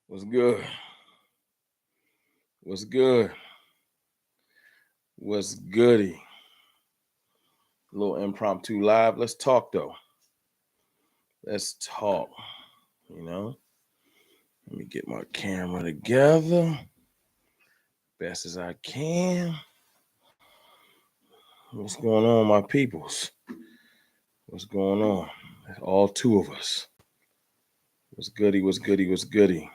What's good? What's good? What's goody? A little impromptu live. Let's talk though. Let's talk. You know, let me get my camera together best as I can. What's going on, my peoples? What's going on? All two of us. What's goody? What's goody? What's goody?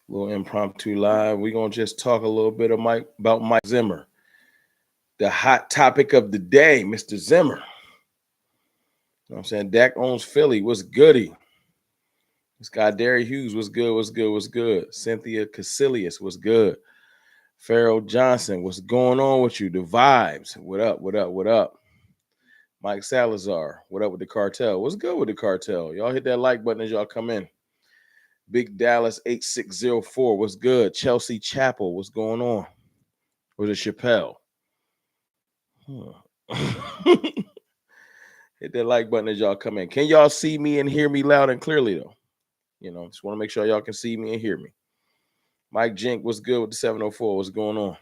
A little impromptu live. We're gonna just talk a little bit about Mike Zimmer. The hot topic of the day, Mr. Zimmer. You know what I'm saying? Dak owns Philly. What's goody? This guy, Derry Hughes, what's good? What's good? What's good? Cynthia Casilius, what's good? Farrell Johnson, what's going on with you? The vibes, what up? What up? What up? Mike Salazar, what up with the cartel? What's good with the cartel? Y'all hit that like button as y'all come in. Big Dallas 8604, what's good? Chelsea Chapel, what's going on? Or is it Chappelle? Hit that like button as y'all come in. Can y'all see me and hear me loud and clearly though? You know, just want to make sure y'all can see me and hear me. Mike Jink, what's good with the 704? What's going on?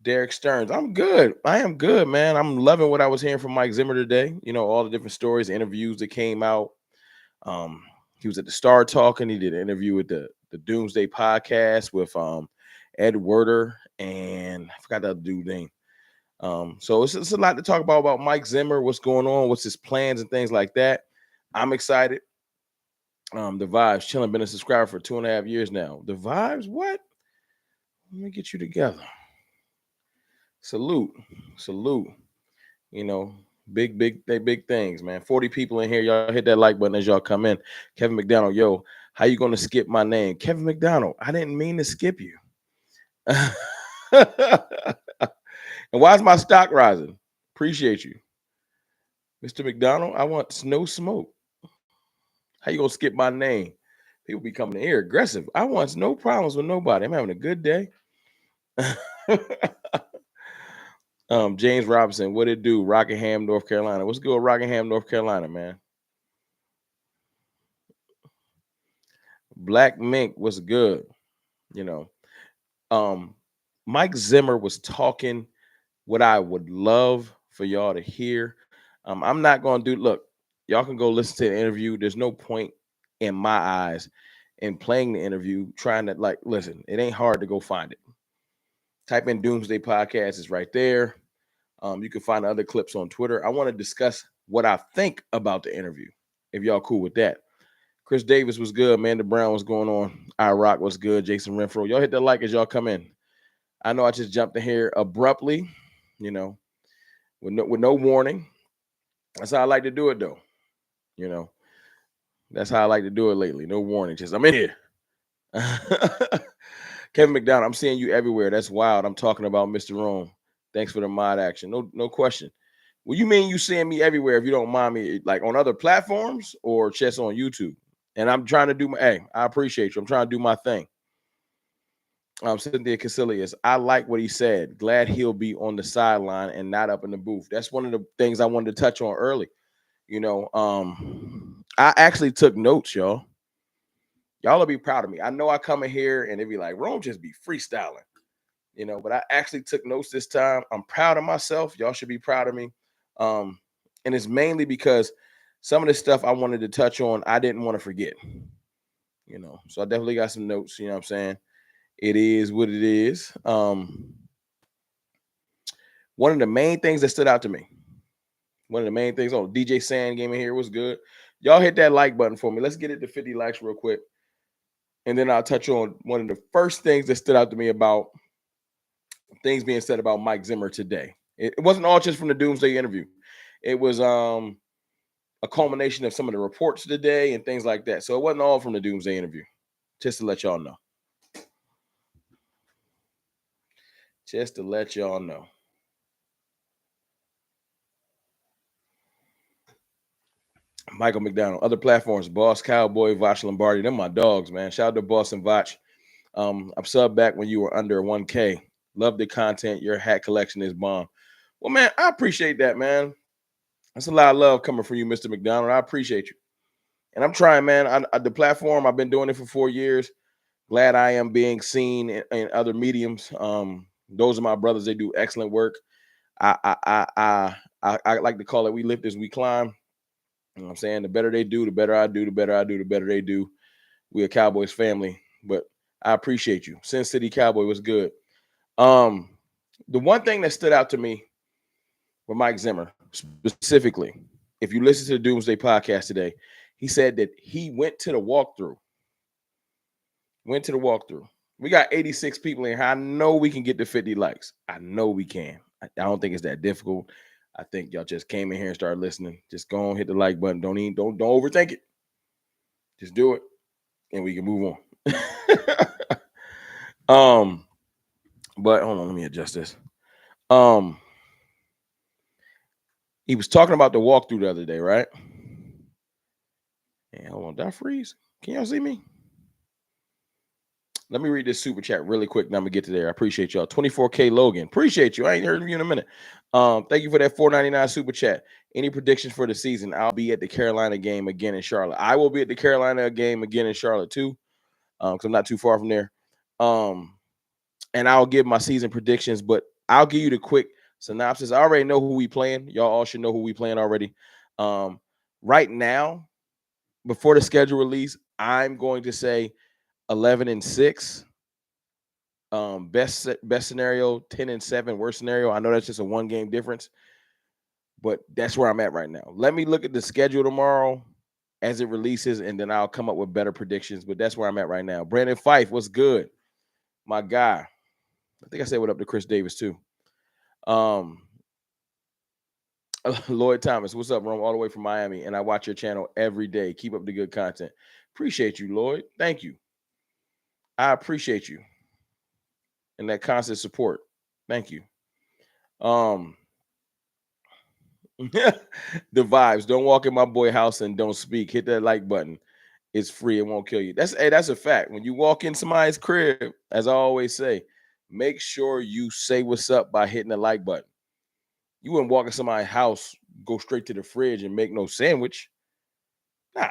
Derek Stearns, I'm good. I am good, man. I'm loving what I was hearing from Mike Zimmer today. You know, all the different stories, interviews that came out. He was at the Star Talking. He did an interview with the Doomsday podcast with Ed Werder and I forgot the other dude's name. So it's a lot to talk about Mike Zimmer, what's going on, what's his plans and things like that. I'm excited. The Vibes, chilling, been a subscriber for 2.5 years now. The Vibes, what? Let me get you together. Salute. You know, big things, man. 40 people in here. Y'all hit that like button as y'all come in. Kevin McDonald, yo, how you gonna skip my name? Kevin McDonald, I didn't mean to skip you. And why is my stock rising? Appreciate you. Mr. McDonald, I want no smoke. How you gonna skip my name? People be coming in here aggressive. I want no problems with nobody. I'm having a good day. James Robinson, what it do? Rockingham, North Carolina. What's good with Rockingham, North Carolina, man? Black Mink, what's good? You know, Mike Zimmer was talking what I would love for y'all to hear. I'm not gonna look, y'all can go listen to the interview. There's no point in my eyes in playing the interview, trying to listen, it ain't hard to go find it. Type in Doomsday Podcast, it's right there. You can find other clips on Twitter. I want to discuss what I think about the interview, if y'all cool with that. Chris Davis was good. Amanda Brown was going on. iRock was good. Jason Renfro. Y'all hit that like as y'all come in. I know I just jumped in here abruptly, you know, with no warning. That's how I like to do it, though. You know, that's how I like to do it lately. No warning. Just I'm in here. Kevin McDonald, I'm seeing you everywhere. That's wild. I'm talking about Mr. Rome. Thanks for the mod action. No question. Well, you mean you seeing me everywhere if you don't mind me, like on other platforms or just on YouTube? And I'm trying to do I appreciate you. I'm trying to do my thing. Cynthia Casilius, I like what he said. Glad he'll be on the sideline and not up in the booth. That's one of the things I wanted to touch on early. You know, I actually took notes, y'all. Y'all will be proud of me. I know I come in here and it'd be like, Rome just be freestyling, you know, but I actually took notes this time. I'm proud of myself. Y'all should be proud of me. And it's mainly because some of the stuff I wanted to touch on, I didn't want to forget, you know, so I definitely got some notes, you know what I'm saying? It is what it is. One of the main things that stood out to me, DJ Sand game in here was good. Y'all hit that like button for me. Let's get it to 50 likes real quick. And then I'll touch on one of the first things that stood out to me about things being said about Mike Zimmer today. It wasn't all just from the Doomsday interview. It was a culmination of some of the reports today and things like that. So it wasn't all from the Doomsday interview, just to let y'all know. Michael McDonald, other platforms, Boss, Cowboy, Vach Lombardi, them my dogs, man. Shout out to Boss and Vach. I'm sub back when you were under 1K. Love the content. Your hat collection is bomb. Well, man, I appreciate that, man. That's a lot of love coming from you, Mr. McDonald. I appreciate you. And I'm trying, man. The platform, I've been doing it for 4 years. Glad I am being seen in other mediums. Those are my brothers. They do excellent work. I like to call it, we lift as we climb. You know what I'm saying? The better they do, the better I do, the better I do, the better they do. We a Cowboys family. But I appreciate you. Sin City Cowboy was good. The one thing that stood out to me with Mike Zimmer, specifically, if you listen to the Doomsday podcast today, he said that he went to the walkthrough. We got 86 people in here. I know we can get to 50 likes. I know we can. I don't think it's that difficult. I think y'all just came in here and started listening. Just go on, hit the like button. Don't overthink it. Just do it, and we can move on. But hold on, let me adjust this. He was talking about the walkthrough the other day, right? And hold on, did I freeze? Can y'all see me? Let me read this super chat really quick. Now I'm gonna get to there. I appreciate y'all. 24K Logan, appreciate you. I ain't heard of you in a minute. Thank you for that $4.99 super chat. Any predictions for the season? I'll be at the Carolina game again in Charlotte. I will be at the Carolina game again in Charlotte too, because I'm not too far from there. And I'll give my season predictions, but I'll give you the quick synopsis. I already know who we playing. Y'all all should know who we playing already. Right now, before the schedule release, I'm going to say 11-6. Best scenario, 10-7. Worst scenario, I know that's just a 1-game difference, but that's where I'm at right now. Let me look at the schedule tomorrow as it releases, and then I'll come up with better predictions. But that's where I'm at right now. Brandon Fife, what's good, my guy? I think I said what up to Chris Davis too. Lloyd Thomas, what's up, Rome? All the way from Miami, and I watch your channel every day. Keep up the good content. Appreciate you, Lloyd. Thank you. I appreciate you and that constant support. Thank you. The vibes. Don't walk in my boy house and don't speak. Hit that like button. It's free. It won't kill you. That's a fact. When you walk in somebody's crib, as I always say, make sure you say what's up by hitting the like button. You wouldn't walk in somebody's house, go straight to the fridge and make no sandwich. Nah.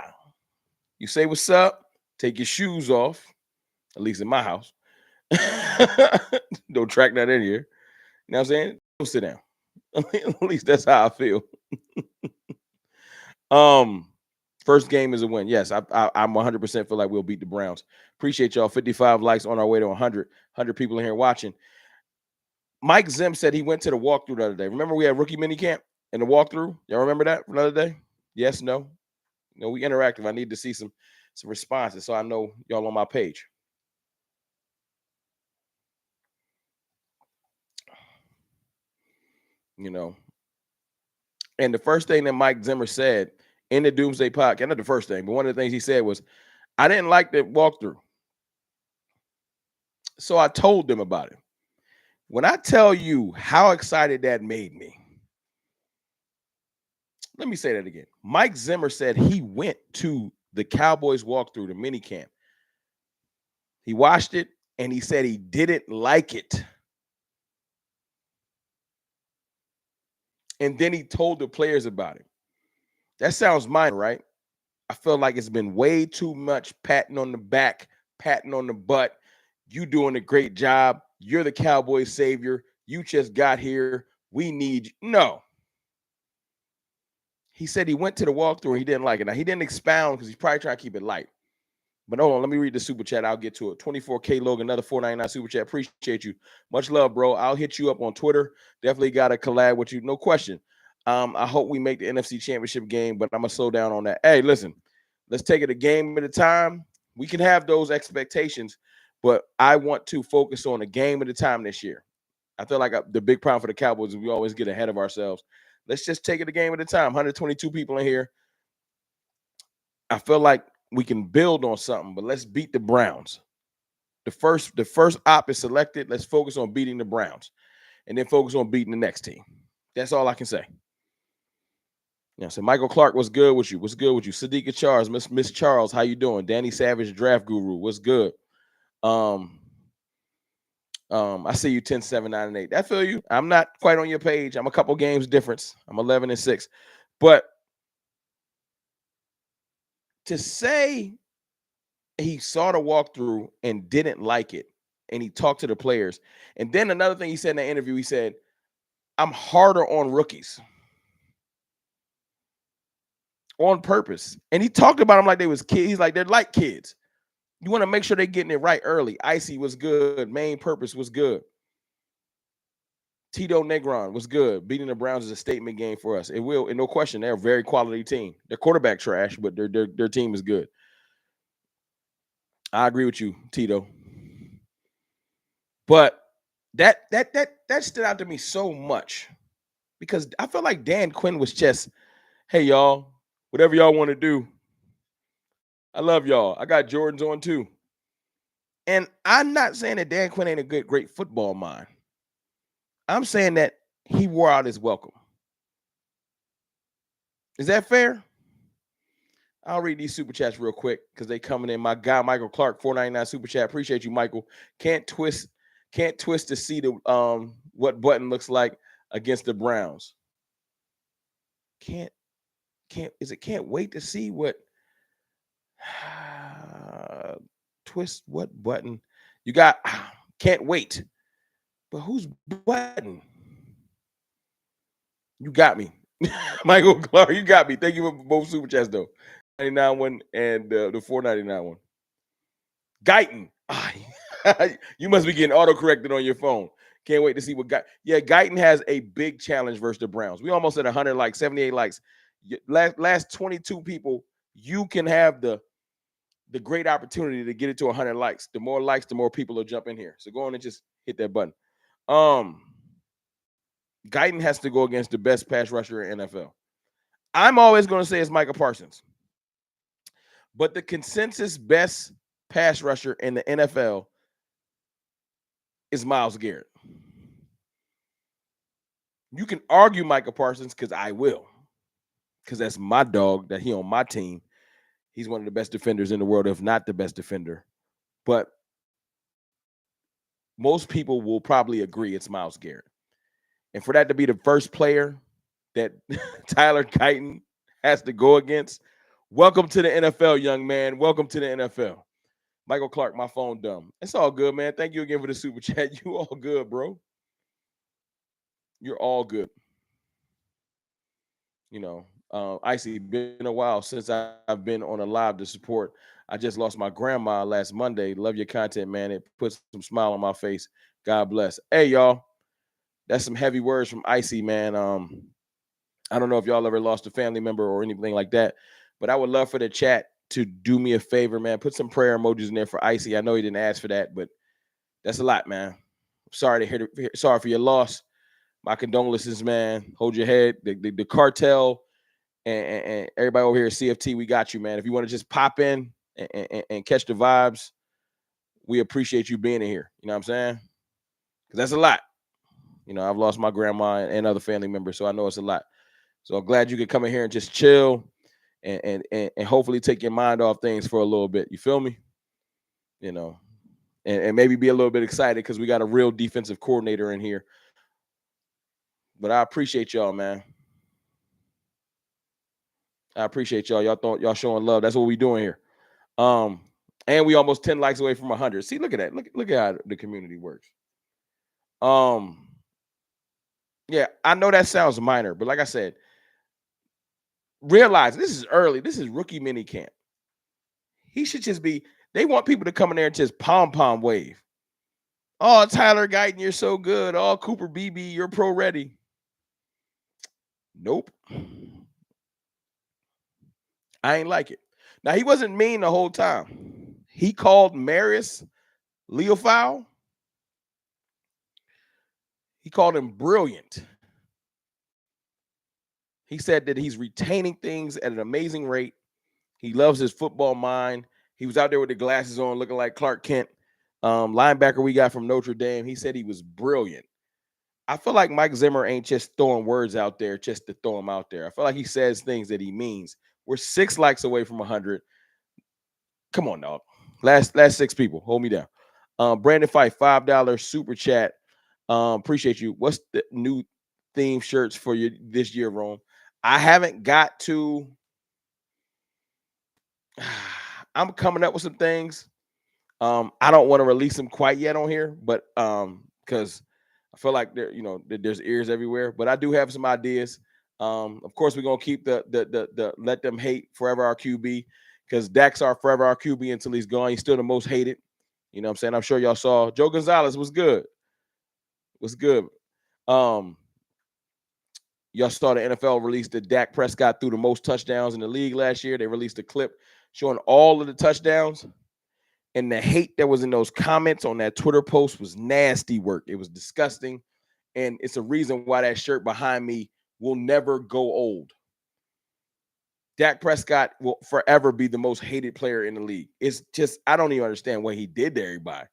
You say what's up, take your shoes off, at least in my house. Don't track that in here. You know what I'm saying? Don't sit down. At least that's how I feel. First game is a win. Yes, I'm 100% feel like we'll beat the Browns. Appreciate y'all. 55 likes on our way to 100 people in here watching. Mike Zim said he went to the walkthrough the other day. Remember we had rookie mini camp and the walkthrough? Y'all remember that from the other day? Yes, no? No, we interactive. I need to see some responses so I know y'all on my page. You know. And the first thing that Mike Zimmer said in the Doomsday podcast, not the first thing, but one of the things he said was, I didn't like the walkthrough. So I told them about it. When I tell you how excited that made me, let me say that again. Mike Zimmer said he went to the Cowboys walkthrough, the mini camp. He watched it and he said he didn't like it. And then he told the players about it. That sounds minor, right? I feel like it's been way too much patting on the back, patting on the butt. You doing a great job. You're the Cowboys savior. You just got here. We need you. No. He said he went to the walkthrough and he didn't like it. Now, he didn't expound because he's probably trying to keep it light. But hold on, let me read the super chat. I'll get to it. 24K Logan, another $4.99 super chat. Appreciate you. Much love, bro. I'll hit you up on Twitter. Definitely got to collab with you. No question. I hope we make the NFC Championship game, but I'm going to slow down on that. Hey, listen, let's take it a game at a time. We can have those expectations, but I want to focus on a game at a time this year. I feel like the big problem for the Cowboys is we always get ahead of ourselves. Let's just take it a game at a time. 122 people in here. I feel like we can build on something, but let's beat the Browns. The first op is selected. Let's focus on beating the Browns and then focus on beating the next team. That's all I can say. Yeah, so Michael Clark, what's good with you? What's good with you? Sadiqa Charles, Miss Charles, how you doing? Danny Savage, Draft Guru, what's good? I see you 10, 7, 9, and 8. I feel you. I'm not quite on your page. I'm a couple games difference. I'm 11-6. But to say he saw the walkthrough and didn't like it, and he talked to the players. And then another thing he said in that interview, he said, I'm harder on rookies on purpose. And he talked about them like they was kids. He's like, they're like kids. You want to make sure they're getting it right early. Icy was good. Main purpose was good. Tito Negron was good. Beating the Browns is a statement game for us. It will, and no question, they're a very quality team. Their quarterback trash, but their team is good. I agree with you, Tito. But that stood out to me so much because I felt like Dan Quinn was just, hey y'all, whatever y'all want to do. I love y'all. I got Jordans on too. And I'm not saying that Dan Quinn ain't a great football mind. I'm saying that he wore out his welcome. Is that fair? I'll read these super chats real quick because they coming in. My guy Michael Clark, $4.99 super chat. Appreciate you, Michael. Can't twist to see the what button looks like against the Browns. Can't wait to see what twist what button you got. Can't wait. But whose button? You got me. Michael Clark, you got me. Thank you for both super chats though. 99 one and the 4.99 one. Guyton. You must be getting auto-corrected on your phone. Can't wait to see what Guyton has a big challenge versus the Browns. We almost at 100 likes, 78 likes. Last 22 people, you can have the great opportunity to get it to 100 likes. The more likes, the more people will jump in here. So go on and just hit that button. Guyton has to go against the best pass rusher in NFL. I'm always going to say it's Micah Parsons. But the consensus best pass rusher in the NFL is Myles Garrett. You can argue Micah Parsons because I will. Because that's my dog that he on my team. He's one of the best defenders in the world, if not the best defender. But most people will probably agree it's Myles Garrett. And for that to be the first player that Tyler Guyton has to go against, welcome to the NFL, young man. Welcome to the NFL. Michael Clark, my phone dumb. It's all good, man. Thank you again for the super chat. You all good, bro. You're all good. You know, Icy, been a while since I've been on a live to support. I just lost my grandma last Monday. Love your content, man. It puts some smile on my face. God bless. Hey, y'all. That's some heavy words from Icy, man. I don't know if y'all ever lost a family member or anything like that, but I would love for the chat to do me a favor, man. Put some prayer emojis in there for Icy. I know he didn't ask for that, but that's a lot, man. Sorry for your loss. My condolences, man. Hold your head. The cartel and everybody over here at CFT, we got you, man. If you want to just pop in and catch the vibes, we appreciate you being in here. You know what I'm saying? Because that's a lot. You know, I've lost my grandma and other family members, so I know it's a lot. So I'm glad you could come in here and just chill and hopefully take your mind off things for a little bit. You feel me? You know, and maybe be a little bit excited because we got a real defensive coordinator in here. But I appreciate y'all, man. I appreciate y'all. Y'all showing love. That's what we doing here. And we almost 10 likes away from 100. See, look at that. Look at how the community works. Yeah, I know that sounds minor, but like I said, realize this is early. This is rookie mini camp. He should just be. They want people to come in there and just pom wave. Oh, Tyler Guyton, you're so good. Oh, Cooper BB, you're pro ready. Nope. I ain't like it. Now, he wasn't mean the whole time. He called Marius Leofow. He called him brilliant. He said that he's retaining things at an amazing rate. He loves his football mind. He was out there with the glasses on looking like Clark Kent. Linebacker we got from Notre Dame. He said he was brilliant. I feel like Mike Zimmer ain't just throwing words out there just to throw them out there. I feel like he says things that he means. We're 6 likes away from 100. Come on, dog. Last 6 people. Hold me down. Brandon Fife, $5 super chat. Appreciate you. What's the new theme shirts for you this year, Rome? I haven't got to I'm coming up with some things. I don't want to release them quite yet on here, but because I feel like there's ears everywhere. But I do have some ideas. Of course, we're gonna keep the let them hate forever our QB, because Dak's our forever our QB until he's gone. He's still the most hated. You know what I'm saying? I'm sure y'all saw Joe Gonzalez was good. Was good. Um, y'all saw the NFL release that Dak Prescott threw the most touchdowns in the league last year. They released a clip showing all of the touchdowns. And the hate that was in those comments on that Twitter post was nasty work. It was disgusting. And it's a reason why that shirt behind me will never go old. Dak Prescott will forever be the most hated player in the league. It's just, I don't even understand what he did to everybody.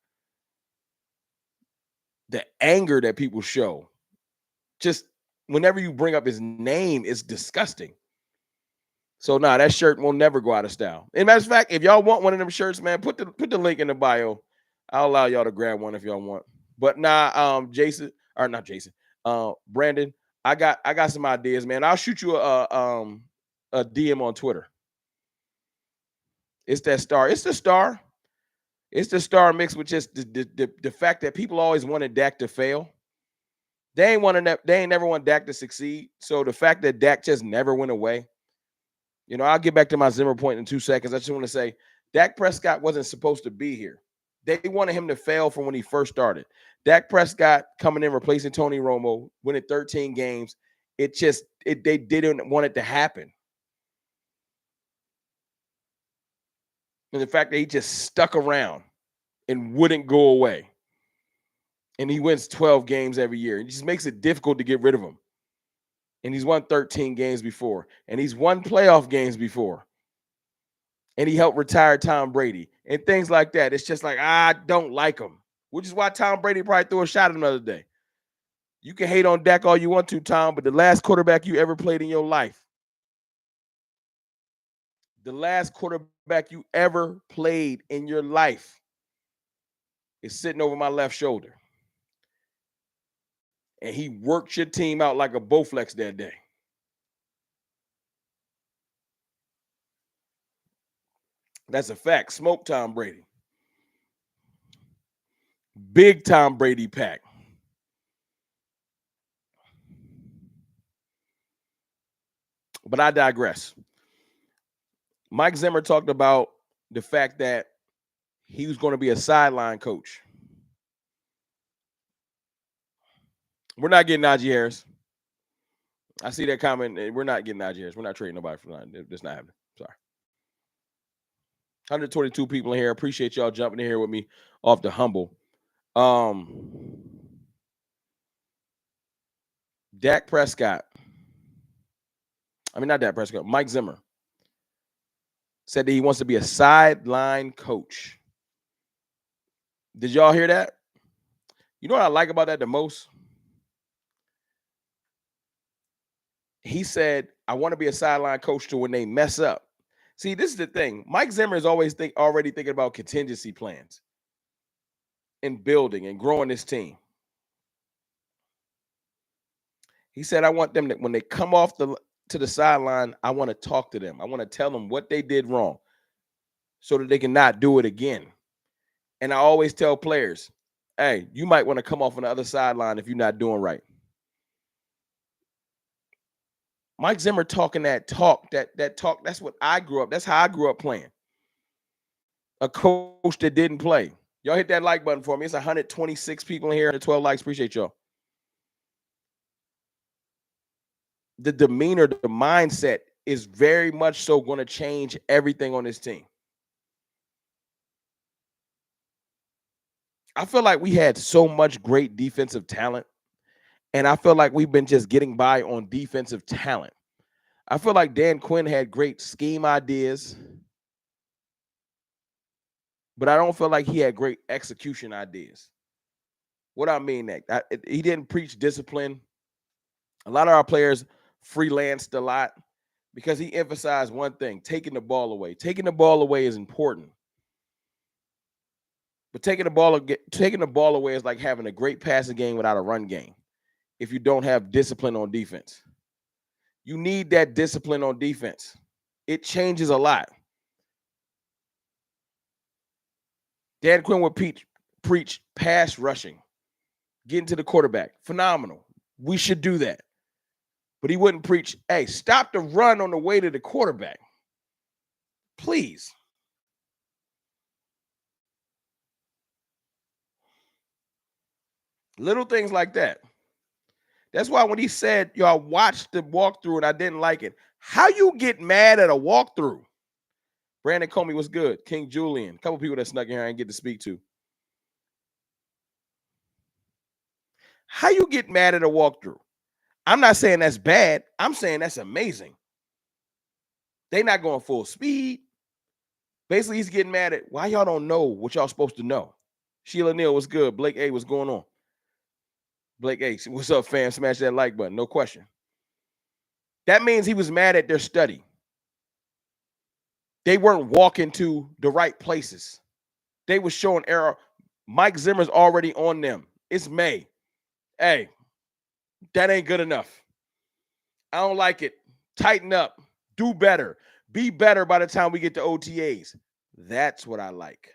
The anger that people show, just whenever you bring up his name, it's disgusting. So that shirt will never go out of style. And matter of fact, if y'all want one of them shirts, man, put the link in the bio. I'll allow y'all to grab one if y'all want. But Jason, or not Jason, Brandon, I got some ideas, man. I'll shoot you a DM on Twitter. It's that star. It's the star. It's the star mixed with just the fact that people always wanted Dak to fail. They ain't never want Dak to succeed. So the fact that Dak just never went away. I'll get back to my Zimmer point in 2 seconds. I just want to say Dak Prescott wasn't supposed to be here. They wanted him to fail from when he first started. Dak Prescott coming in, replacing Tony Romo, winning 13 games. They didn't want it to happen. And the fact that he just stuck around and wouldn't go away. And he wins 12 games every year. It just makes it difficult to get rid of him. And he's won 13 games before. And he's won playoff games before. And he helped retire Tom Brady and things like that. It's just like, I don't like him, which is why Tom Brady probably threw a shot another day. You can hate on Dak all you want to, Tom, but the last quarterback you ever played in your life, is sitting over my left shoulder. And he worked your team out like a Bowflex that day. That's a fact. Smoke Tom Brady. Big Tom Brady pack. But I digress. Mike Zimmer talked about the fact that he was going to be a sideline coach. We're not getting Najee Harris. I see that comment. We're not getting Najee Harris. We're not trading nobody for that. It's not happening. Sorry. 122 people in here. Appreciate y'all jumping in here with me off the humble. Dak Prescott. I mean, not Dak Prescott. Mike Zimmer said that he wants to be a sideline coach. Did y'all hear that? You know what I like about that the most? He said, I want to be a sideline coach to when they mess up. See, this is the thing. Mike Zimmer is always already thinking about contingency plans and building and growing this team. He said, I want them that when they come off to the sideline, I want to talk to them. I want to tell them what they did wrong so that they can not do it again. And I always tell players, hey, you might want to come off on the other sideline if you're not doing right. Mike Zimmer talking that talk, that's what I grew up. That's how I grew up playing. A coach that didn't play. Y'all hit that like button for me. It's 126 people in here and 12 likes. Appreciate y'all. The demeanor, the mindset is very much so going to change everything on this team. I feel like we had so much great defensive talent, and I feel like we've been just getting by on defensive talent. I feel like Dan Quinn had great scheme ideas, but I don't feel like he had great execution ideas. What I mean that he didn't preach discipline. A lot of our players freelanced a lot because he emphasized one thing: taking the ball away. Taking the ball away is important. But taking the ball away is like having a great passing game without a run game if you don't have discipline on defense. You need that discipline on defense. It changes a lot. Dan Quinn would preach pass rushing, getting to the quarterback. Phenomenal. We should do that. But he wouldn't preach, hey, stop the run on the way to the quarterback. Please. Little things like that. That's why when he said, yo, I watched the walkthrough and I didn't like it. How you get mad at a walkthrough? Brandon Comey was good. King Julian. A couple people that snuck in here I didn't get to speak to. How you get mad at a walkthrough? I'm not saying that's bad. I'm saying that's amazing. They not going full speed. Basically, he's getting mad at why y'all don't know what y'all supposed to know. Sheila Neal was good. Blake A, what's going on? Blake A, what's up, fam? Smash that like button. No question. That means he was mad at their study. They weren't walking to the right places. They was showing error. Mike Zimmer's already on them. It's May. Hey, that ain't good enough. I don't like it. Tighten up. Do better. Be better by the time we get to OTAs. That's what I like.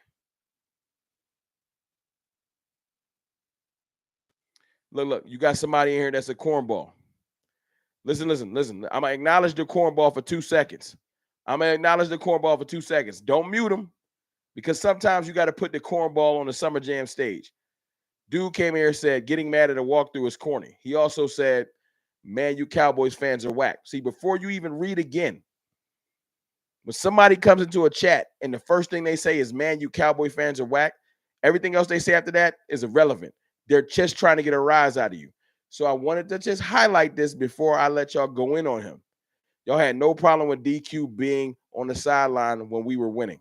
Look, you got somebody in here that's a cornball. Listen. I'm going to acknowledge the cornball for 2 seconds. Don't mute him because sometimes you got to put the cornball on the Summer Jam stage. Dude came here and said, getting mad at a walkthrough is corny. He also said, man, you Cowboys fans are whack. See, before you even read again, when somebody comes into a chat and the first thing they say is, man, you Cowboy fans are whack, everything else they say after that is irrelevant. They're just trying to get a rise out of you. So I wanted to just highlight this before I let y'all go in on him. Y'all had no problem with DQ being on the sideline when we were winning.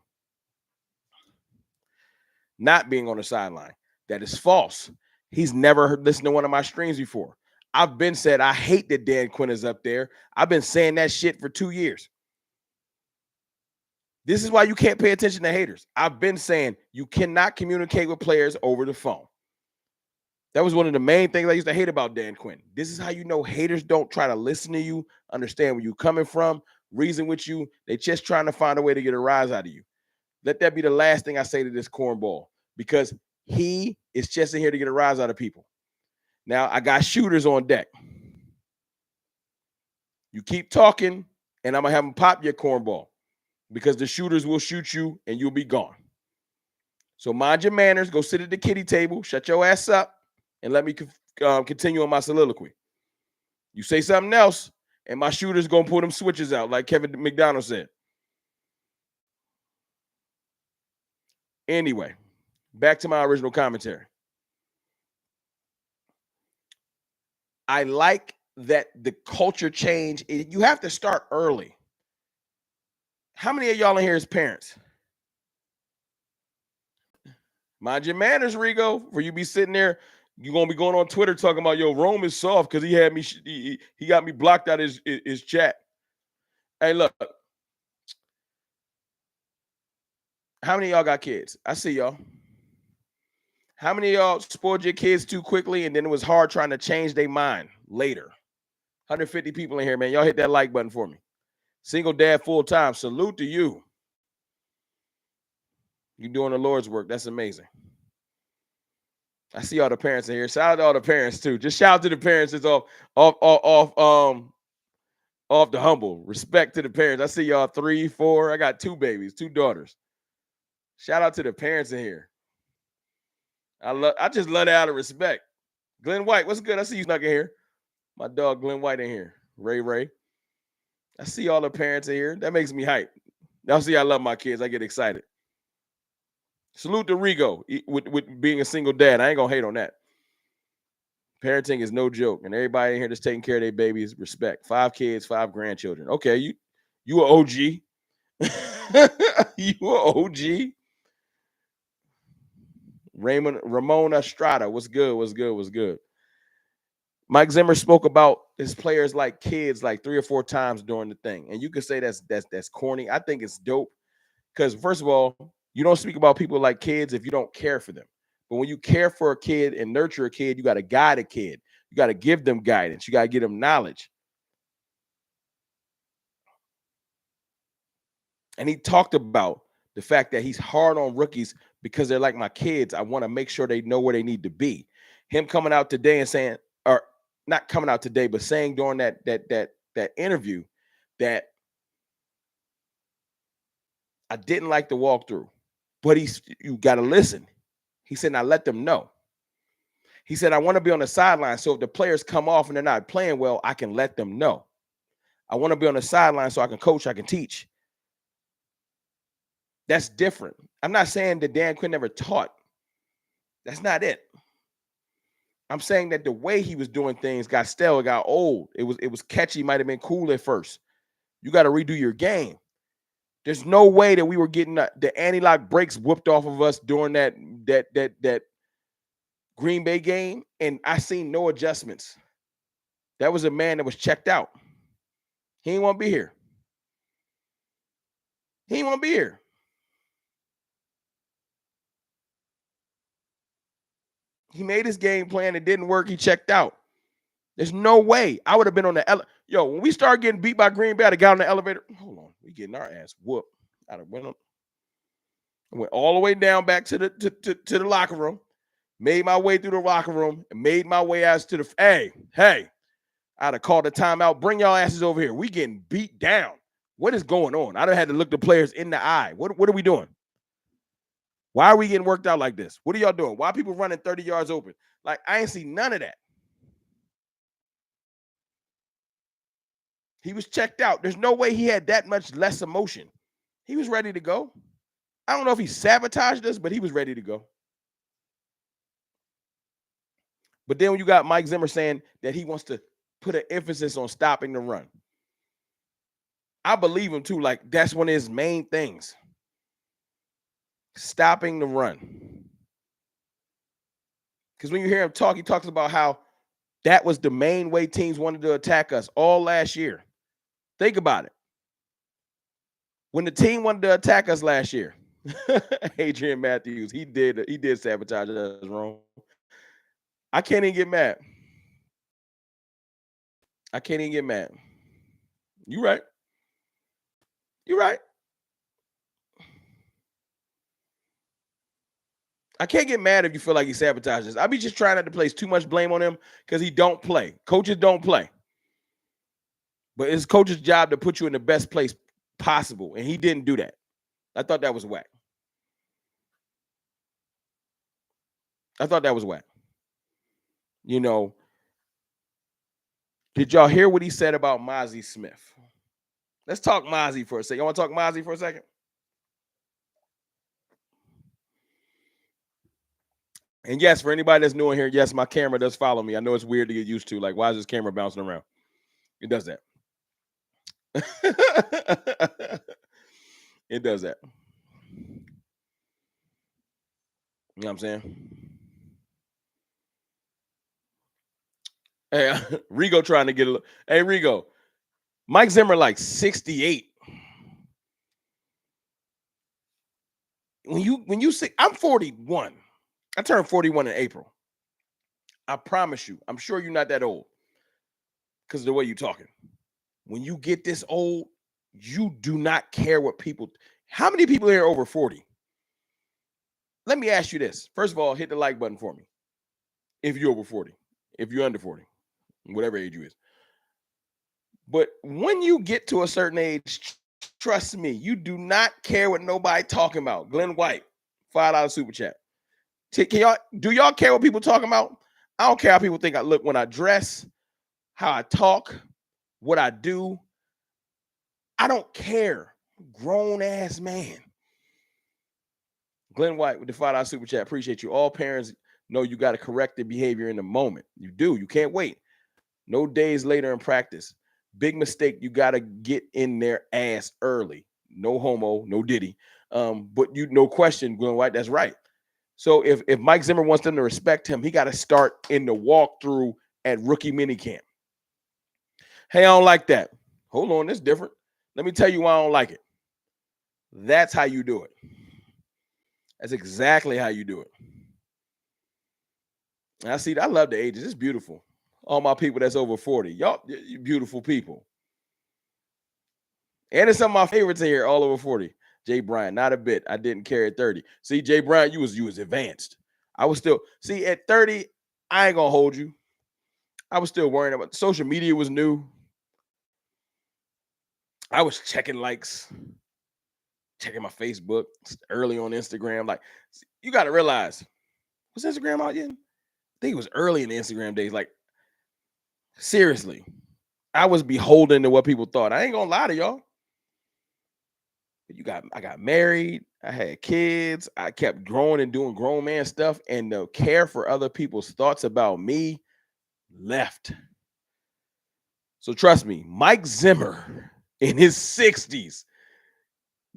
Not being on the sideline. That is false. He's never listened to one of my streams before. I've been said I hate that Dan Quinn is up there. I've been saying that shit for 2 years. This is why you can't pay attention to haters. I've been saying you cannot communicate with players over the phone. That was one of the main things I used to hate about Dan Quinn. This is how you know haters don't try to listen to you, understand where you're coming from, reason with you. They're just trying to find a way to get a rise out of you. Let that be the last thing I say to this cornball because he is just in here to get a rise out of people. Now, I got shooters on deck. You keep talking, and I'm going to have them pop your cornball because the shooters will shoot you, and you'll be gone. So mind your manners. Go sit at the kiddie table. Shut your ass up, and let me continue on my soliloquy. You say something else, and my shooter's going to pull them switches out like Kevin McDonald said. Anyway, back to my original commentary. I like that the culture change. You have to start early. How many of y'all in here is parents? Mind your manners, Rigo. For you be sitting there, you're gonna be going on Twitter talking about yo, Rome is soft because he had me. He got me blocked out his chat. Hey, look. How many of y'all got kids? I see y'all. How many of y'all spoiled your kids too quickly and then it was hard trying to change their mind later? 150 people in here, man. Y'all hit that like button for me. Single dad full time. Salute to you. You doing the Lord's work. That's amazing. I see all the parents in here. Shout out to all the parents too. Just shout out to the parents. It's off the humble. Respect to the parents. I see y'all 3, 4. I got 2 babies, 2 daughters. Shout out to the parents in here. I just love it out of respect. Glenn White, what's good? I see you snuck in here. My dog Glenn White in here. Ray. I see all the parents in here. That makes me hype. Y'all see I love my kids. I get excited. Salute to Rigo with being a single dad. I ain't gonna hate on that. Parenting is no joke, and everybody in here that's taking care of their babies, respect. 5 kids, 5 grandchildren. Okay, you an OG. You an OG. Ramon Estrada, what's good? Mike Zimmer spoke about his players like kids like 3 or 4 times during the thing, and you could say that's corny. I think it's dope because first of all, you don't speak about people like kids if you don't care for them. But when you care for a kid and nurture a kid, you got to guide a kid. You got to give them guidance. You got to give them knowledge. And he talked about The fact that he's hard on rookies because they're like my kids. I want to make sure they know where they need to be. Him coming out today and saying, or not coming out today, but saying during that interview that I didn't like the walkthrough, but you got to listen. He said, "I let them know." He said, "I want to be on the sideline, so if the players come off and they're not playing well, I can let them know. I want to be on the sideline so I can coach, I can teach." That's different. I'm not saying that Dan Quinn never taught. That's not it. I'm saying that the way he was doing things got stale, it got old. It was catchy, might have been cool at first. You got to redo your game. There's no way that we were getting the anti-lock breaks whooped off of us during that Green Bay game, and I seen no adjustments. That was a man that was checked out. He didn't want to be here. He didn't want to be here. He made his game plan. It didn't work. He checked out. There's no way. I would have been on the when we started getting beat by Green Bay, I got on the elevator. Hold on. We getting our ass whooped. I went all the way down back to the locker room, made my way through the locker room, and made my way out to the hey. I'd have called a timeout. Bring y'all asses over here. We getting beat down. What is going on? I'd have had to look the players in the eye. What are we doing? Why are we getting worked out like this? What are y'all doing? Why are people running 30 yards open? Like, I ain't see none of that. He was checked out. There's no way he had that much less emotion. He was ready to go. I don't know if he sabotaged us, but he was ready to go. But then when you got Mike Zimmer saying that he wants to put an emphasis on stopping the run, I believe him too. Like, that's one of his main things. Stopping the run. Because when you hear him talk, he talks about how that was the main way teams wanted to attack us all last year. Think about it. When the team wanted to attack us last year, Adrian Matthews, he did sabotage us wrong. I can't even get mad. You right. I can't get mad if you feel like he sabotages. I be just trying not to place too much blame on him because he don't play. Coaches don't play. But it's coach's job to put you in the best place possible, and he didn't do that. I thought that was whack. You know, did y'all hear what he said about Mazi Smith? Let's talk Mazi for a second. You want to talk Mazi for a second? And yes, for anybody that's new in here, yes, my camera does follow me. I know it's weird to get used to. Like, why is this camera bouncing around? It does that. It does that. You know what I'm saying? Hey, Rigo trying to get a look. Hey, Rigo, Mike Zimmer like 68. When you say I'm 41, I turned 41 in April. I promise you, I'm sure you're not that old because of the way you're talking. When you get this old, you do not care what people. How many people here are over 40? Let me ask you this. First of all, hit the like button for me. If you're over 40, if you're under 40, whatever age you is. But when you get to a certain age, trust me, you do not care what nobody talking about. Glenn White, $5 super chat. Do y'all care what people talking about? I don't care how people think I look when I dress, how I talk, what I do. I don't care. Grown ass man. Glenn White with the $5 super chat. Appreciate you. All parents know you got to correct the behavior in the moment. You do. You can't wait. No days later in practice. Big mistake. You got to get in their ass early. No homo, no diddy. But no question, Glenn White, that's right. So if Mike Zimmer wants them to respect him, he got to start in the walkthrough at rookie minicamp. Hey, I don't like that. Hold on, that's different. Let me tell you why I don't like it. That's how you do it. That's exactly how you do it. I love the ages. It's beautiful. All my people that's over 40. Y'all, you beautiful people. And it's some of my favorites in here, all over 40. Jay Bryant, not a bit. I didn't care at 30. See, Jay Bryant, you was advanced. I was still see at 30. I ain't gonna hold you. I was still worrying about social media was new. I was checking likes, checking my Facebook early on Instagram. Like, you got to realize, was Instagram out yet? I think it was early in the Instagram days. Like, seriously, I was beholden to what people thought. I ain't gonna lie to y'all. I got married, I had kids, I kept growing and doing grown man stuff, and the care for other people's thoughts about me left. So trust me, Mike Zimmer in his 60s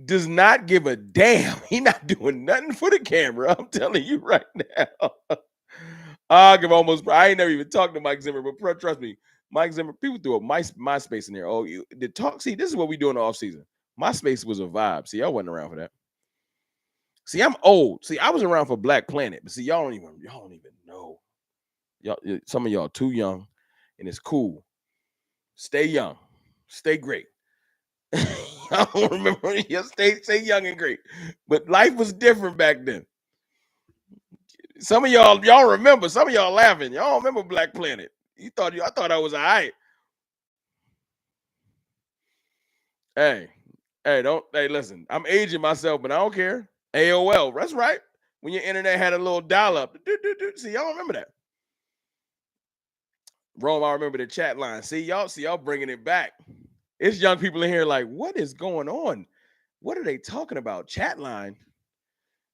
does not give a damn. He not doing nothing for the camera. I'm telling you right now. I ain't never even talked to Mike Zimmer, but trust me, Mike Zimmer, people threw up MySpace in there. Oh, you the talk. See, this is what we do in the offseason. MySpace was a vibe. See, y'all wasn't around for that. See, I'm old. See, I was around for Black Planet, but see, y'all don't even know. Y'all, some of y'all too young, and it's cool. Stay young, stay great. I don't remember. Stay young and great. But life was different back then. Some of y'all remember. Some of y'all laughing. Y'all don't remember Black Planet. I thought I was all right. Hey, listen. I'm aging myself, but I don't care. AOL, that's right. When your internet had a little dial up. See, y'all remember that. Rome, I remember the chat line. See y'all bringing it back. It's young people in here like, what is going on? What are they talking about? Chat line.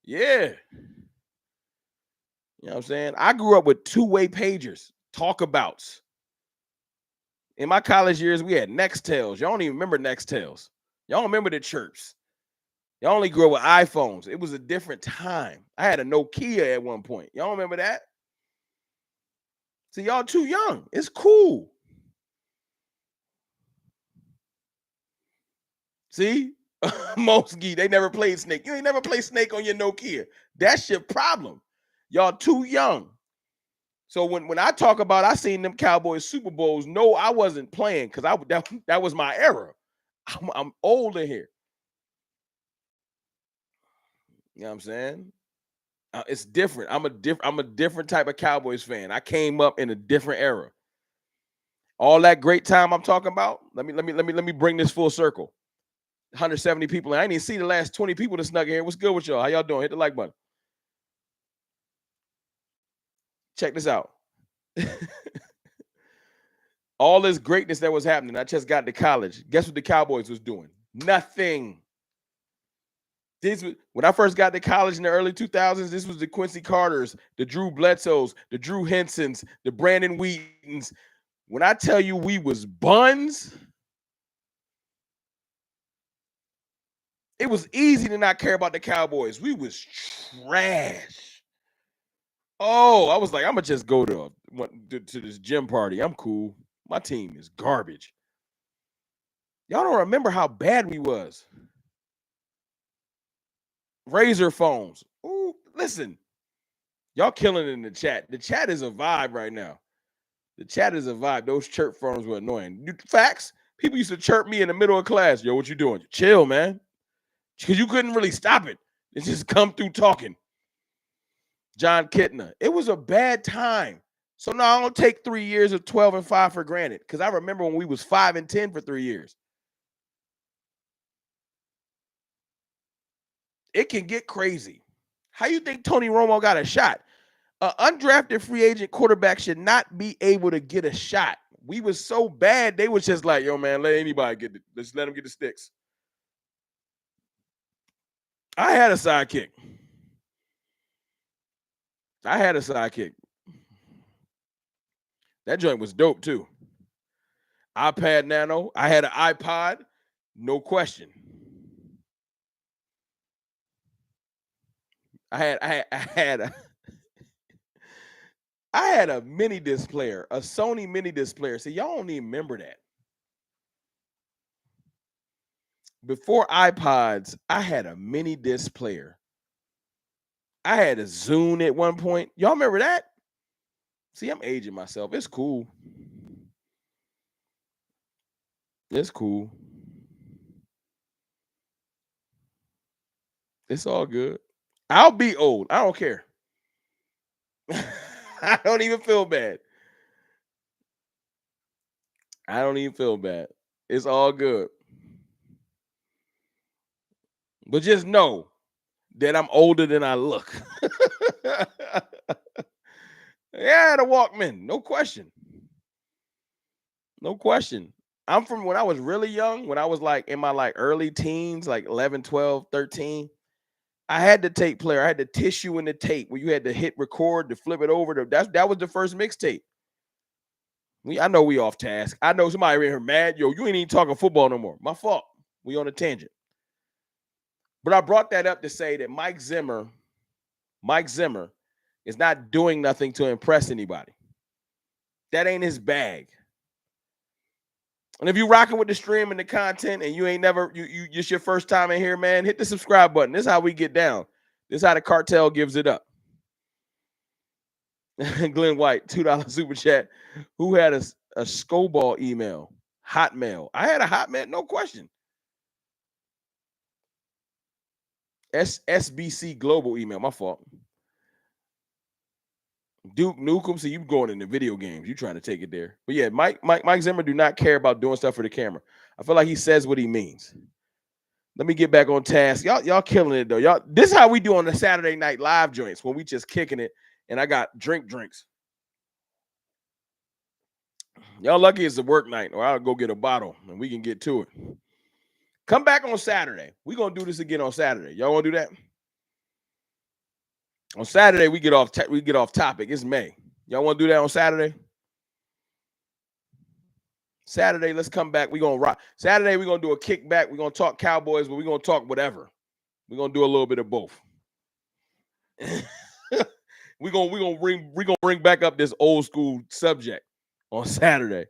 Yeah. You know what I'm saying? I grew up with two-way pagers, talkabouts. In my college years, we had Nextels. Y'all don't even remember Nextels. Y'all don't remember the chirps. Y'all only grew up with iPhones. It was a different time. I had a Nokia at one point. Y'all remember that? See, y'all too young. It's cool. See? Most geek, they never played Snake. You ain't never played Snake on your Nokia. That's your problem. Y'all too young. So when I talk about I seen them Cowboys Super Bowls, no, I wasn't playing because that was my era. I'm older here. You know what I'm saying? It's different. I'm a different type of Cowboys fan. I came up in a different era. All that great time I'm talking about. Let me bring this full circle. 170 people. I didn't even see the last 20 people that snuck in here. What's good with y'all? How y'all doing? Hit the like button. Check this out. All this greatness that was happening. I just got to college. Guess what the Cowboys was doing? Nothing. When I first got to college in the early 2000s, this was the Quincy Carters, the Drew Bledsoes, the Drew Hensons, the Brandon Wheatons. When I tell you we was buns, it was easy to not care about the Cowboys. We was trash. Oh, I was like, I'm gonna just go to this gym party. I'm cool. My team is garbage. Y'all don't remember how bad we was. Razor phones. Ooh, listen. Y'all killing it in the chat. The chat is a vibe right now. The chat is a vibe. Those chirp phones were annoying. Facts. People used to chirp me in the middle of class. Yo, what you doing? Chill, man. Because you couldn't really stop it. It just come through talking. John Kittner. It was a bad time. So now I don't take 3 years of 12 and 5 for granted. Because I remember when we was 5 and 10 for 3 years. It can get crazy. How you think Tony Romo got a shot? An undrafted free agent quarterback should not be able to get a shot. We was so bad, they was just like, yo, man, let anybody get it. Let's let them get the sticks. I had a sidekick. That joint was dope, too. iPad Nano. I had an iPod. No question. I had a mini disc player, a Sony mini disc player. See, y'all don't even remember that. Before iPods, I had a mini disc player. I had a Zune at one point. Y'all remember that? See, I'm aging myself. It's cool. It's cool. It's all good. I'll be old. I don't care. I don't even feel bad. I don't even feel bad. It's all good. But just know that I'm older than I look. Yeah, the Walkman. No question. No question. I'm from when I was really young, when I was like in my like early teens, like 11, 12, 13. I had the tape player. I had the tissue in the tape where you had to hit record to flip it over. That was the first mixtape. I know we off task. I know somebody in here mad. Yo, you ain't even talking football no more. My fault. We on a tangent. But I brought that up to say that Mike Zimmer is not doing nothing to impress anybody. That ain't his bag. And if you rocking with the stream and the content and you ain't never, you just your first time in here, man, hit the subscribe button. This is how we get down. This is how the cartel gives it up. Glenn White, $2 super chat. Who had a Scoball email? Hotmail. I had a Hotmail, no question. SBC Global email, my fault. Duke Nukem, so you going into video games. You trying to take it there. But yeah, Mike Zimmer do not care about doing stuff for the camera. I feel like he says what he means. Let me get back on task. Y'all killing it though. Y'all, this is how we do on the Saturday night live joints when we just kicking it and I got drinks. Y'all lucky it's a work night or I'll go get a bottle and we can get to it. Come back on Saturday. We're going to do this again on Saturday. Y'all want to do that? On Saturday, we get off topic. It's May. Y'all want to do that on Saturday? Saturday, let's come back. We're going to rock. Saturday, we're going to do a kickback. We're going to talk Cowboys, but we're going to talk whatever. We're going to do a little bit of both. we're going to bring back up this old school subject on Saturday.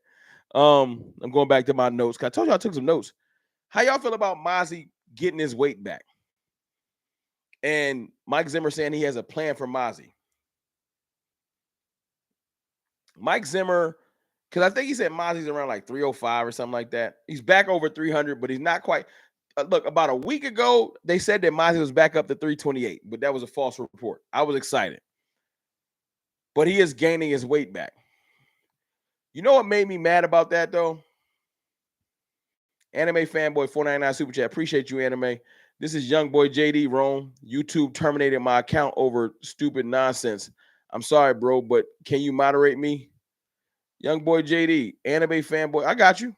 I'm going back to my notes. I told you I took some notes. How y'all feel about Mazi getting his weight back? And Mike Zimmer saying he has a plan for Mazi. Mike Zimmer, because I think he said Mazi's around like 305 or something like that. He's back over 300, but he's not quite. Look, about a week ago, they said that Mazi was back up to 328, but that was a false report. I was excited. But he is gaining his weight back. You know what made me mad about that, though? Anime Fanboy 499 Super Chat. Appreciate you, Anime. This is Young Boy JD Rome. YouTube terminated my account over stupid nonsense. I'm sorry, bro, but can you moderate me? Young Boy JD, Anime Fanboy. I got you.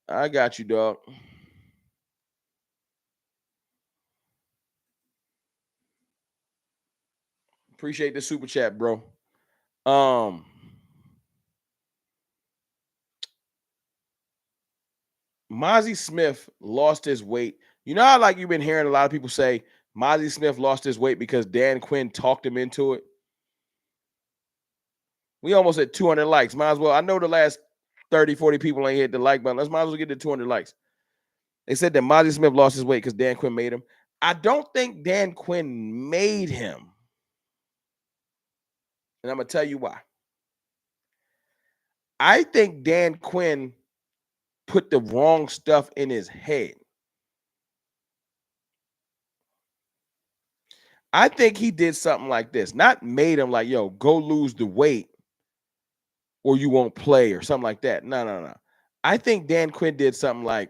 I got you, dog. Appreciate the super chat, bro. Mazi Smith lost his weight. You know how like you've been hearing a lot of people say Mazi Smith lost his weight because Dan Quinn talked him into it? We almost at 200 likes. Might as well. I know the last 30, 40 people ain't hit the like button. Let's might as well get to 200 likes. They said that Mazi Smith lost his weight because Dan Quinn made him. I don't think Dan Quinn made him. And I'm going to tell you why. I think Dan Quinn put the wrong stuff in his head. I think he did something like this. Not made him like, yo, go lose the weight or you won't play or something like that. No. I think Dan Quinn did something like,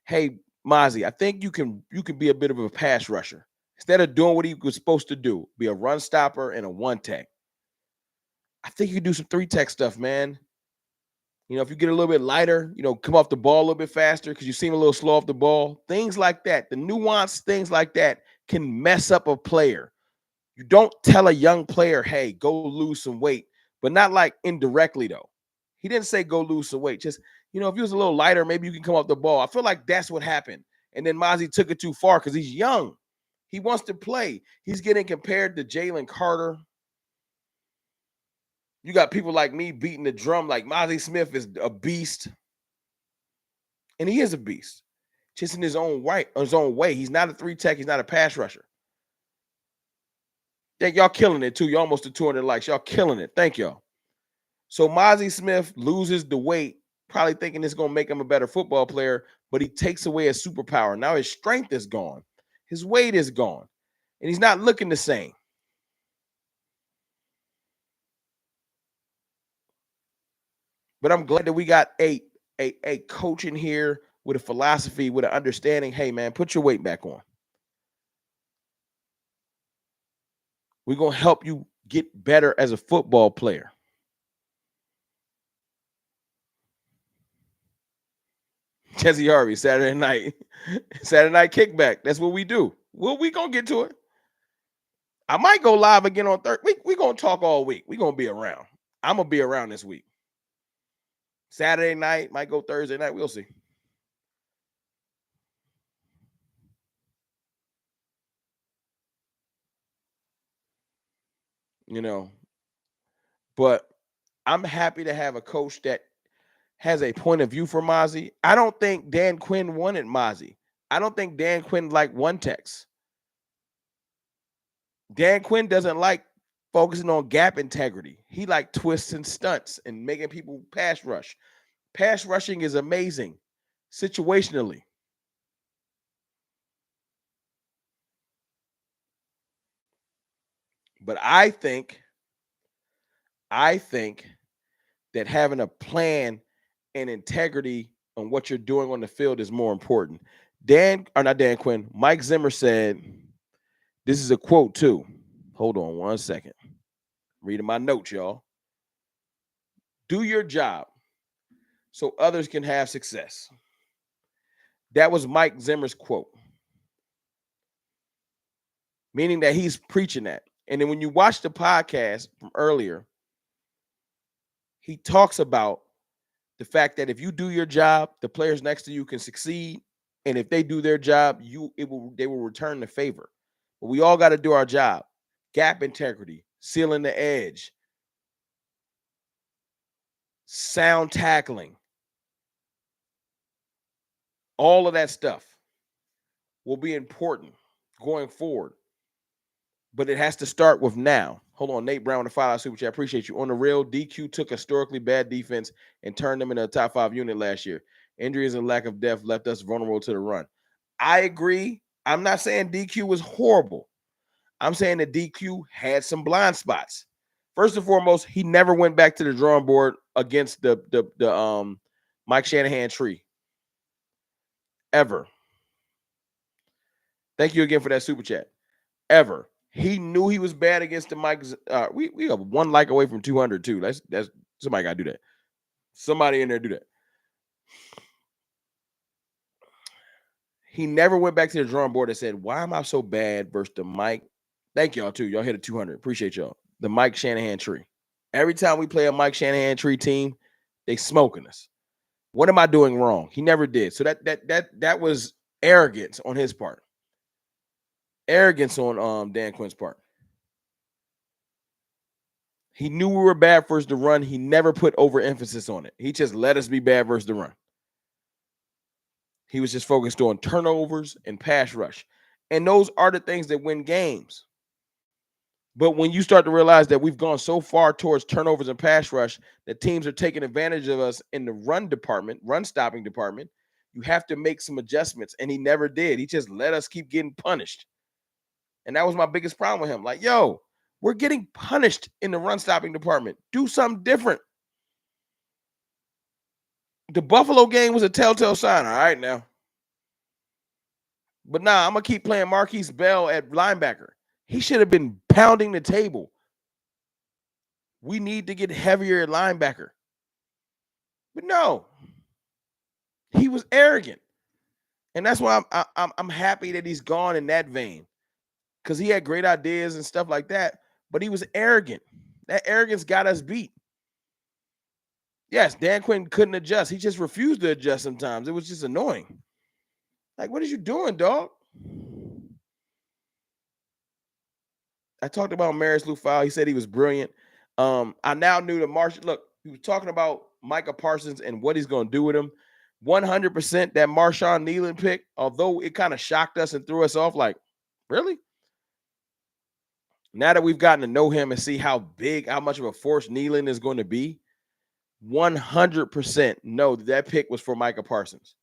hey, Mazi, I think you can be a bit of a pass rusher. Instead of doing what he was supposed to do, be a run stopper and a one tech. I think you can do some three tech stuff, man. You know, if you get a little bit lighter, you know, come off the ball a little bit faster because you seem a little slow off the ball. Things like that, the nuanced things like that can mess up a player. You don't tell a young player, hey, go lose some weight, but not like indirectly, though. He didn't say go lose some weight. Just, you know, if he was a little lighter, maybe you can come off the ball. I feel like that's what happened. And then Mazi took it too far because he's young. He wants to play. He's getting compared to Jalen Carter. You got people like me beating the drum like Mazi Smith is a beast. And he is a beast. Just in his own way. He's not a three tech. He's not a pass rusher. Thank y'all killing it too. Y'all almost to 200 likes. Y'all killing it. Thank y'all. So Mazi Smith loses the weight probably thinking it's going to make him a better football player, but he takes away his superpower. Now his strength is gone. His weight is gone. And he's not looking the same. But I'm glad that we got a coach in here with a philosophy, with an understanding. Hey, man, put your weight back on. We're going to help you get better as a football player. Jesse Harvey, Saturday night kickback. That's what we do. Well, we going to get to it. I might go live again on Thursday. We going to talk all week. We going to be around. I'm going to be around this week. Saturday night, might go Thursday night. We'll see. But I'm happy to have a coach that has a point of view for Mazi. I don't think Dan Quinn wanted Mazi. I don't think Dan Quinn liked one text. Dan Quinn doesn't like focusing on gap integrity. He liked twists and stunts and making people pass rush. Pass rushing is amazing situationally. But I think that having a plan and integrity on what you're doing on the field is more important. Mike Zimmer said, this is a quote too. Hold on 1 second. Reading my notes, y'all. Do your job so others can have success. That was Mike Zimmer's quote. Meaning that he's preaching that. And then when you watch the podcast from earlier, he talks about the fact that if you do your job, the players next to you can succeed. And if they do their job, they will return the favor. But we all got to do our job. Gap integrity, sealing the edge, sound tackling. All of that stuff will be important going forward. But it has to start with now. Hold on, Nate Brown with the $5 super chat. I appreciate you. On the real, DQ took historically bad defense and turned them into a top 5 unit last year. Injuries and lack of depth left us vulnerable to the run. I agree. I'm not saying DQ was horrible. I'm saying that DQ had some blind spots. First and foremost, he never went back to the drawing board against the Mike Shanahan tree. Ever. Thank you again for that super chat. Ever. He knew he was bad against the Mike. We are 1 like away from 200 too. That's somebody got to do that. Somebody in there do that. He never went back to the drawing board and said, "Why am I so bad versus the Mike?" Thank y'all too. Y'all hit a 200. Appreciate y'all. The Mike Shanahan tree. Every time we play a Mike Shanahan tree team, they smoking us. What am I doing wrong? He never did. So that was arrogance on his part. Arrogance on Dan Quinn's part. He knew we were bad versus the run. He never put overemphasis on it. He just let us be bad versus the run. He was just focused on turnovers and pass rush. And those are the things that win games. But when you start to realize that we've gone so far towards turnovers and pass rush that teams are taking advantage of us in the run stopping department, you have to make some adjustments. And he never did. He just let us keep getting punished. And that was my biggest problem with him. Like, yo, we're getting punished in the run stopping department. Do something different. The Buffalo game was a telltale sign. All right, now. But nah, I'm going to keep playing Marquise Bell at linebacker. He should have been pounding the table. We need to get heavier at linebacker. But no. He was arrogant. And that's why I'm happy that he's gone in that vein. Because he had great ideas and stuff like that. But he was arrogant. That arrogance got us beat. Yes, Dan Quinn couldn't adjust. He just refused to adjust sometimes. It was just annoying. Like, what are you doing, dog? I talked about Marius Lufau. He said he was brilliant. I now knew that look, he was talking about Micah Parsons and what he's going to do with him. 100% that Marshawn Nealon pick, although it kind of shocked us and threw us off, like, really? Now that we've gotten to know him and see how much of a force Nealon is going to be, 100% know that pick was for Micah Parsons.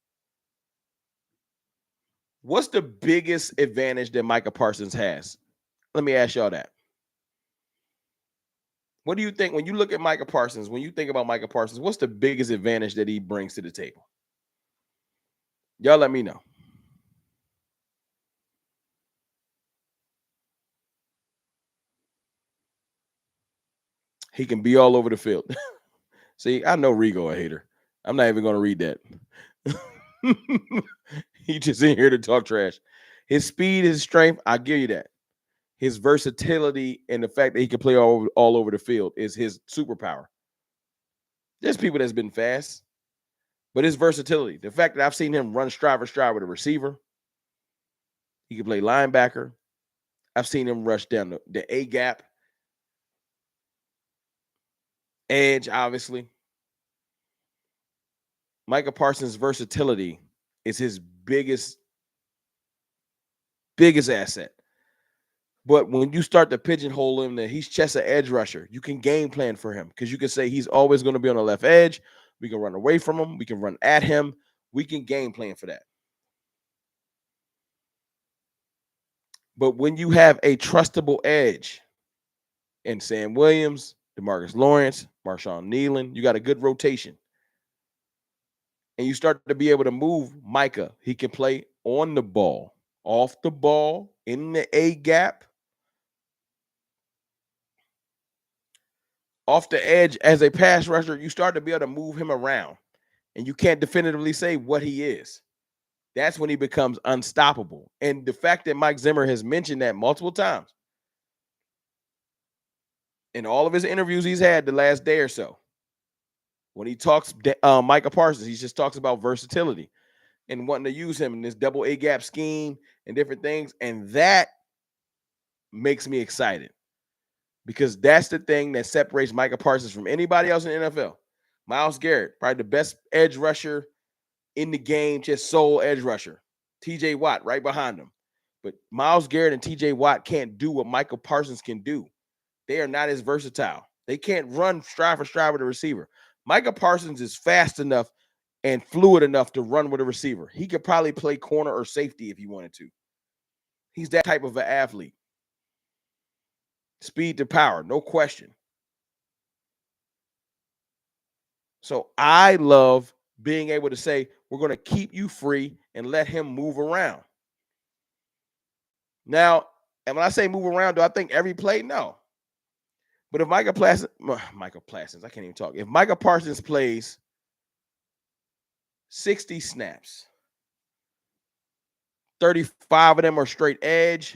What's the biggest advantage that Micah Parsons has? Let me ask y'all that. What do you think when you look at Micah Parsons, when you think about Micah Parsons, what's the biggest advantage that he brings to the table? Y'all let me know. He can be all over the field. See, I know Rigo a hater. I'm not even going to read that. He just in here to talk trash. His speed, his strength, I give you that. His versatility and the fact that he can play all over the field is his superpower. There's people that's been fast, but his versatility, the fact that I've seen him run stride for stride with a receiver, he can play linebacker. I've seen him rush down the A gap, edge, obviously. Micah Parsons' versatility is his biggest asset. But when you start to pigeonhole him that he's just an edge rusher, you can game plan for him because you can say he's always going to be on the left edge. We can run away from him. We can run at him. We can game plan for that. But when you have a trustable edge in Sam Williams, DeMarcus Lawrence, Marshawn Nealon, you got a good rotation. And you start to be able to move Micah. He can play on the ball, off the ball, in the A gap, off the edge as a pass rusher. You start to be able to move him around. And you can't definitively say what he is. That's when he becomes unstoppable. And the fact that Mike Zimmer has mentioned that multiple times in all of his interviews he's had the last day or so, when he talks Micah Parsons, he just talks about versatility and wanting to use him in this double A gap scheme and different things. And that makes me excited because that's the thing that separates Micah Parsons from anybody else in the NFL. Myles Garrett, probably the best edge rusher in the game, just sole edge rusher. TJ Watt right behind him. But Myles Garrett and TJ Watt can't do what Micah Parsons can do. They are not as versatile. They can't run stride for stride with a receiver. Micah Parsons is fast enough and fluid enough to run with a receiver. He could probably play corner or safety if he wanted to. He's that type of an athlete. Speed to power, no question. So I love being able to say, we're going to keep you free and let him move around. Now, and when I say move around, do I think every play? No. But if Micah Parsons, I can't even talk. If Micah Parsons plays 60 snaps, 35 of them are straight edge,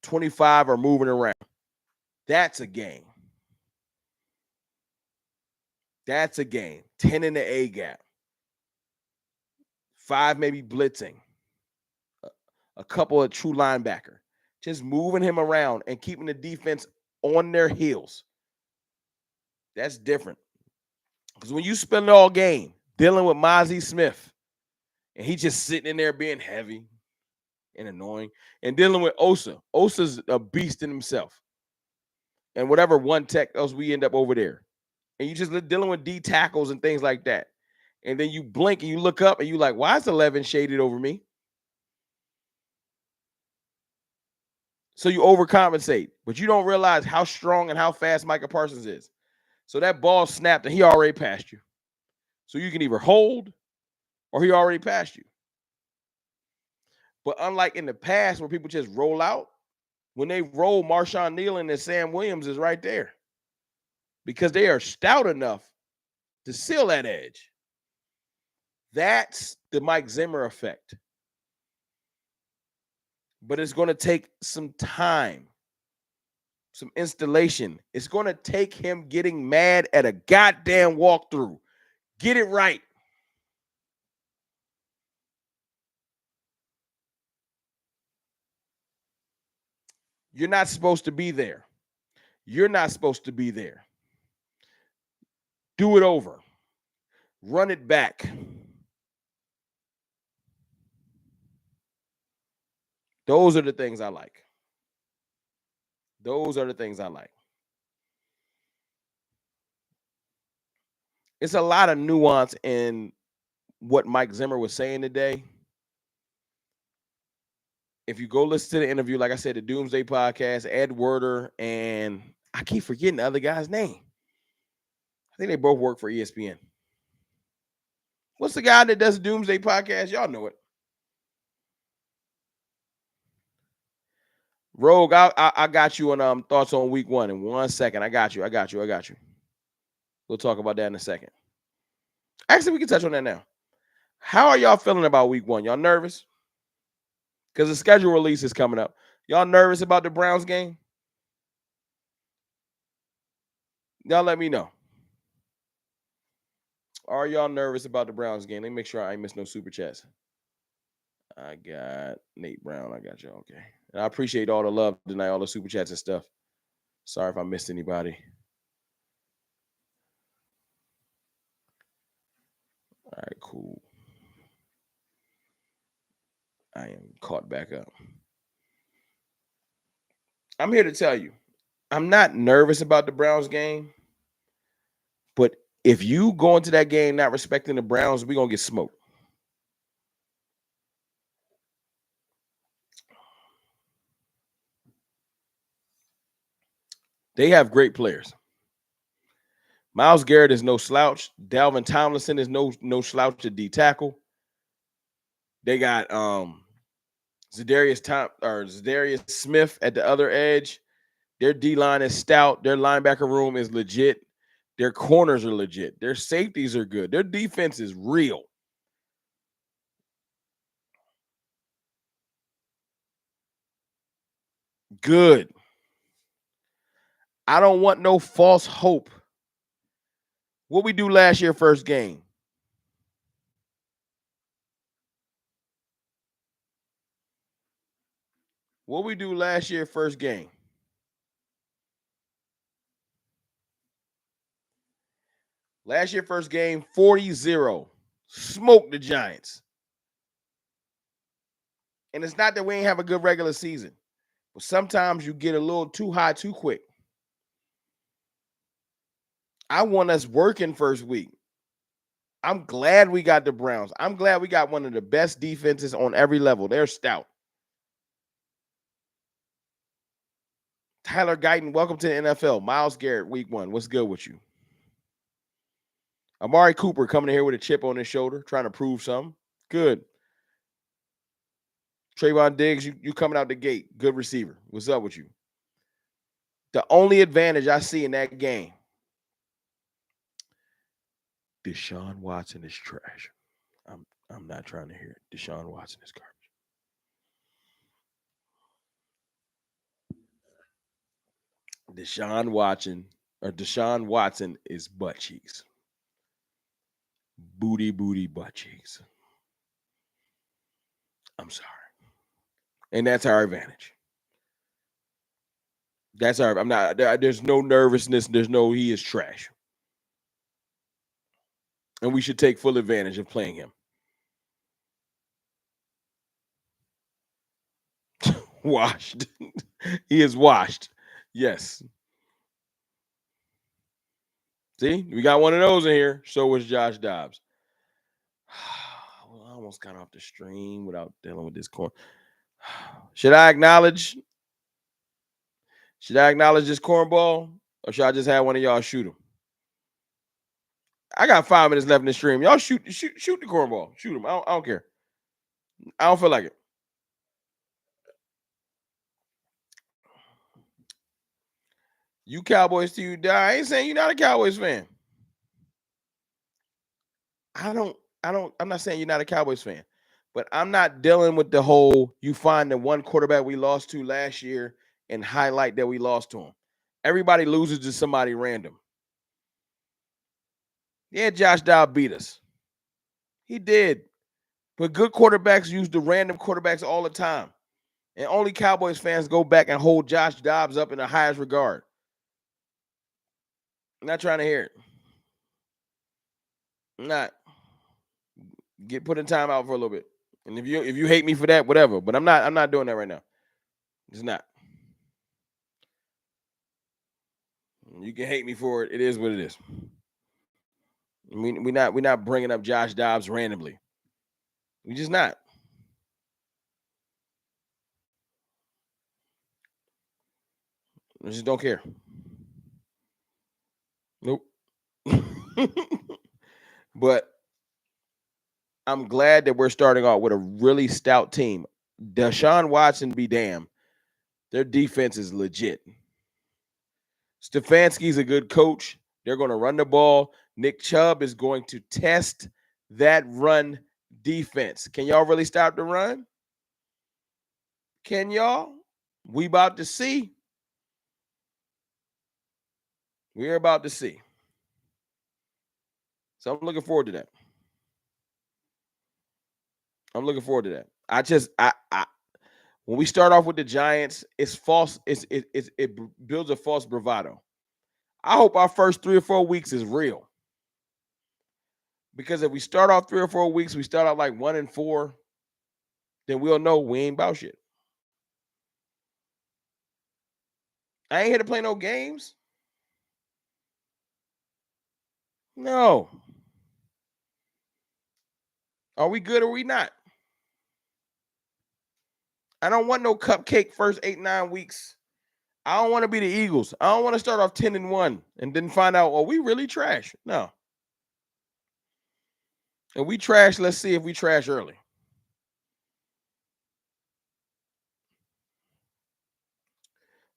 25 are moving around. That's a game. That's a game. 10 in the A gap. 5 maybe blitzing. A couple of true linebacker. Just moving him around and keeping the defense on their heels. That's different. Because when you spend all game dealing with Mazi Smith, and he's just sitting in there being heavy and annoying, and dealing with Osa. Osa's a beast in himself. And whatever one tech else we end up over there. And you just dealing with D tackles and things like that. And then you blink and you look up and you like, why is 11 shaded over me? So you overcompensate, but you don't realize how strong and how fast Micah Parsons is. So that ball snapped and he already passed you. So you can either hold or he already passed you. But unlike in the past where people just roll out, when they roll, Marshawn Nealon and Sam Williams is right there because they are stout enough to seal that edge. That's the Mike Zimmer effect. But it's going to take some time, some installation. It's going to take him getting mad at a goddamn walkthrough. Get it right. You're not supposed to be there. You're not supposed to be there. Do it over. Run it back. Those are the things I like. Those are the things I like. It's a lot of nuance in what Mike Zimmer was saying today. If you go listen to the interview, like I said, the Doomsday podcast, Ed Werder, and I keep forgetting the other guy's name. I think they both work for ESPN. What's the guy that does the Doomsday podcast? Y'all know it. Rogue, I got you on thoughts on week 1 in 1 second. I got you. We'll talk about that in a second. Actually, we can touch on that now. How are y'all feeling about week 1? Y'all nervous? Because the schedule release is coming up. Y'all nervous about the Browns game? Y'all let me know. Are y'all nervous about the Browns game? Let me make sure I ain't miss no super chats. I got Nate Brown. I got y'all. Okay. And I appreciate all the love tonight, all the super chats and stuff. Sorry if I missed anybody. All right, cool. I am caught back up. I'm here to tell you, I'm not nervous about the Browns game, but if you go into that game not respecting the Browns, we're going to get smoked. They have great players. Myles Garrett is no slouch. Dalvin Tomlinson is no slouch at D tackle. They got Zadarius Smith at the other edge. Their D line is stout. Their linebacker room is legit. Their corners are legit. Their safeties are good. Their defense is real. Good. I don't want no false hope. What we do last year, first game? What we do last year, first game? Last year, first game, 40-0. Smoked the Giants. And it's not that we ain't have a good regular season, but sometimes you get a little too high too quick. I want us working first week. I'm glad we got the Browns. I'm glad we got one of the best defenses on every level. They're stout. Tyler Guyton, welcome to the NFL. Myles Garrett, week 1. What's good with you? Amari Cooper coming in here with a chip on his shoulder, trying to prove something. Good. Trayvon Diggs, you coming out the gate. Good receiver. What's up with you? The only advantage I see in that game, Deshaun Watson is trash. I'm not trying to hear it. Deshaun Watson is garbage. Deshaun Watson is butt cheeks. Booty butt cheeks. I'm sorry. And that's our advantage. I'm not, there's no nervousness. He is trash. And we should take full advantage of playing him. Washed. He is washed. Yes. See, we got one of those in here. So was Josh Dobbs. Well, I almost got off the stream without dealing with this corn. Should I acknowledge this cornball, or should I just have one of y'all shoot him? I got 5 minutes left in the stream. Y'all shoot the cornball. Shoot him. I don't care. I don't feel like it. You Cowboys till you die. I ain't saying you're not a Cowboys fan. I'm not saying you're not a Cowboys fan, but I'm not dealing with the whole you find the one quarterback we lost to last year and highlight that we lost to him. Everybody loses to somebody random. Yeah, Josh Dobbs beat us. He did. But good quarterbacks use the random quarterbacks all the time. And only Cowboys fans go back and hold Josh Dobbs up in the highest regard. I'm not trying to hear it. I'm not. Get put in time out for a little bit. And if you hate me for that, whatever. But I'm not doing that right now. It's not. You can hate me for it. It is what it is. We're not bringing up Josh Dobbs randomly. We just not. I just don't care. Nope. But I'm glad that we're starting off with a really stout team. Deshaun Watson be damned. Their defense is legit. Stefanski's a good coach. They're going to run the ball. Nick Chubb is going to test that run defense. Can y'all really stop the run? Can y'all? We about to see. We're about to see. So I'm looking forward to that. I'm looking forward to that. I when we start off with the Giants, it's false. It builds a false bravado. I hope our first 3 or 4 weeks is real. Because if we start off 3 or 4 weeks, we start out like 1-4, then we'll know we ain't about shit. I ain't here to play no games. No. Are we good or we not? I don't want no cupcake first 8-9 weeks. I don't want to be the Eagles. I don't want to start off 10-1 and then find out, oh, we really trash. No. If we trash, let's see if we trash early.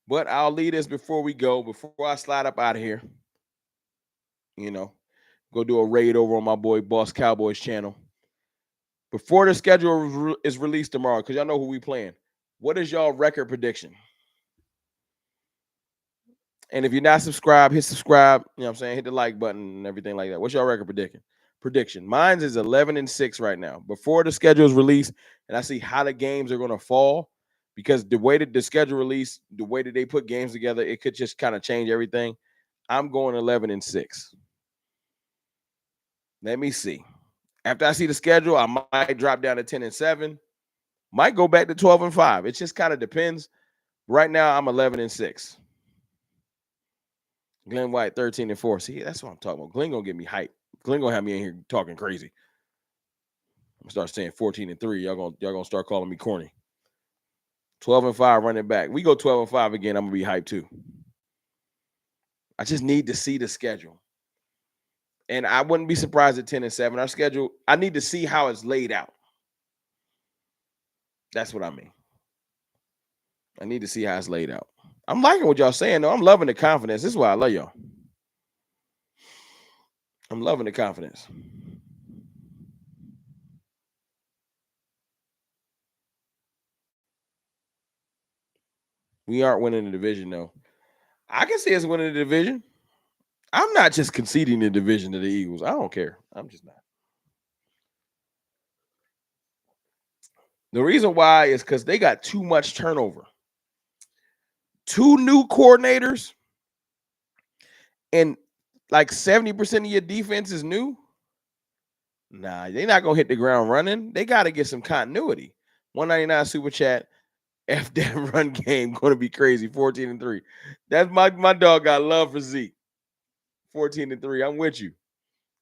But I'll leave this before we go, before I slide up out of here. Go do a raid over on my boy Boss Cowboys channel. Before the schedule is released tomorrow, because y'all know who we playing, what is y'all record prediction? And if you're not subscribed, hit subscribe. You know what I'm saying? Hit the like button and everything like that. What's your record prediction? Mine's is 11-6 right now. Before the schedule is released, and I see how the games are going to fall, because the way that the schedule released, the way that they put games together, it could just kind of change everything. I'm going 11-6. Let me see. After I see the schedule, I might drop down to 10-7. Might go back to 12-5. It just kind of depends. Right now, I'm 11-6. Glenn White 13-4. See, that's what I'm talking about. Glenn gonna get me hyped. Glenn gonna have me in here talking crazy. I'm gonna start saying 14-3. Y'all gonna start calling me corny. 12-5 running back. We go 12-5 again. I'm gonna be hyped too. I just need to see the schedule. And I wouldn't be surprised at 10-7. Our schedule, I need to see how it's laid out. That's what I mean. I need to see how it's laid out. I'm liking what y'all saying, though. I'm loving the confidence. This is why I love y'all. I'm loving the confidence. We aren't winning the division, though. I can see us winning the division. I'm not just conceding the division to the Eagles. I don't care. I'm just not. The reason why is because they got too much turnover. 2 new coordinators and like 70% of your defense is new. Nah, they're not going to hit the ground running. They got to get some continuity. 199 super chat. F that run game going to be crazy. 14-3. That's my dog got love for Zeke. 14-3. I'm with you.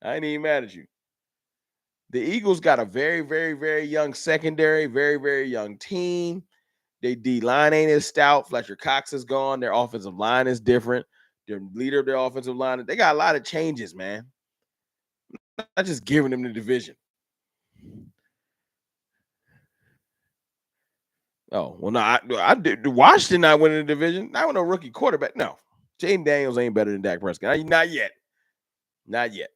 I ain't even mad at you. The Eagles got a very, very, very young secondary, very, very young team. Their D line ain't as stout. Fletcher Cox is gone. Their offensive line is different. Their leader of their offensive line, they got a lot of changes, man. Not just giving them the division. Oh, well, no, I did. Washington not winning the division. Not with a rookie quarterback. No. Jaden Daniels ain't better than Dak Prescott. Not yet. Not yet.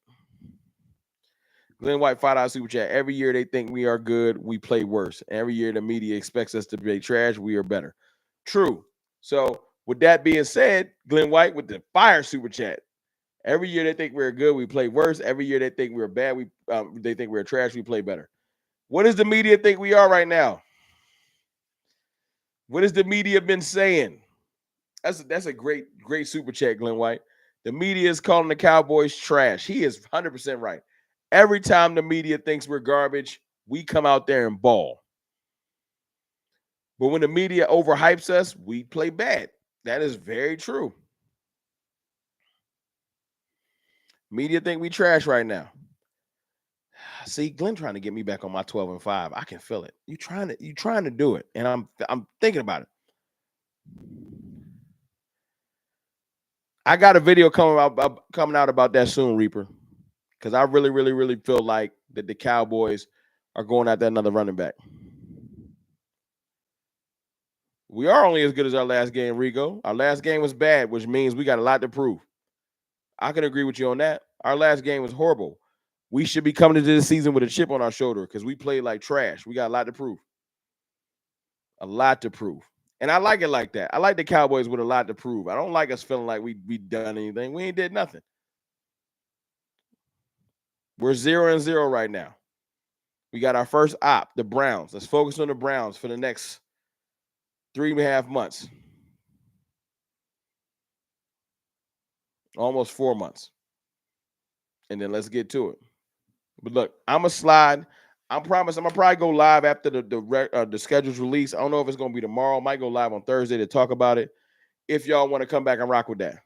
Glenn White, $5 super chat. Every year they think we are good, we play worse. Every year the media expects us to be trash, we are better. True. So, with that being said, Glenn White with the fire super chat. Every year they think we're good, we play worse. Every year they think we're bad, they think we're trash, we play better. What does the media think we are right now? What has the media been saying? That's a great super chat, Glenn White. The media is calling the Cowboys trash. He is 100% right. Every time the media thinks we're garbage, we come out there and ball. But when the media overhypes us, we play bad. That is very true. Media think we trash right now. See, Glenn trying to get me back on my 12-5. I can feel it. You trying to do it, and I'm thinking about it. I got a video coming out about that soon, Reaper, because I really feel like that the Cowboys are going after another running back. We are only as good as our last game, Rigo. Our last game was bad, which means we got a lot to prove. I can agree with you on that. Our last game was horrible. We should be coming into this season with a chip on our shoulder because we played like trash. We got a lot to prove. A lot to prove. And I like it like that. I like the Cowboys with a lot to prove. I don't like us feeling like we done anything. We ain't did nothing. We're 0-0 right now. We got our first op, the Browns. Let's focus on the Browns for the next 3.5 months. Almost 4 months. And then let's get to it. But look, I'm a slide. I promise I'm gonna probably go live after the schedule's release. I don't know if it's gonna be tomorrow. I might go live on Thursday to talk about it. If y'all want to come back and rock with that,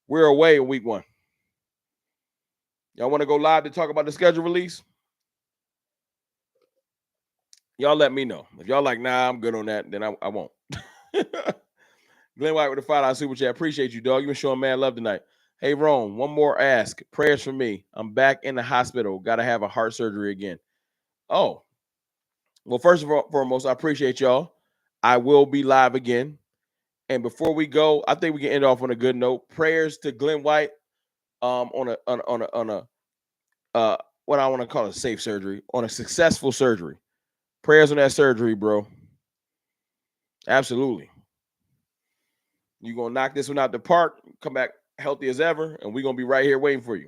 we're away in week 1. Y'all want to go live to talk about the schedule release? Y'all let me know. If y'all like, nah, I'm good on that, then I won't. Glenn White with the $5 super chat. Appreciate you, dog. You've been showing mad love tonight. Hey, Rome, one more ask. Prayers for me. I'm back in the hospital. Got to have a heart surgery again. Oh, well, first of all, foremost, I appreciate y'all. I will be live again. And before we go, I think we can end off on a good note. Prayers to Glenn White on a what I want to call a safe surgery, on a successful surgery. Prayers on that surgery, bro. Absolutely. You're going to knock this one out the park, come back healthy as ever, and we're going to be right here waiting for you.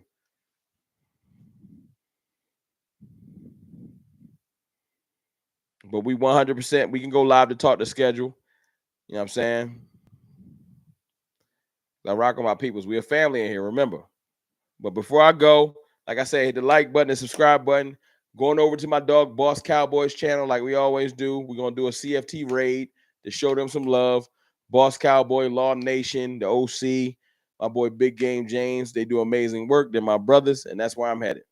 But we 100%, we can go live to talk the schedule. You know what I'm saying? I rock with my peoples. We're a family in here, remember. But before I go, like I said, hit the like button and subscribe button. Going over to my dog Boss Cowboys channel like we always do. We're going to do a CFT raid to show them some love. Boss Cowboy, Law Nation, the OC, my boy Big Game James. They do amazing work. They're my brothers, and that's where I'm headed.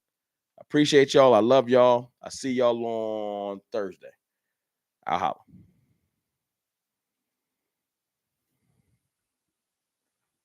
I appreciate y'all. I love y'all. I see y'all on Thursday. I'll holler.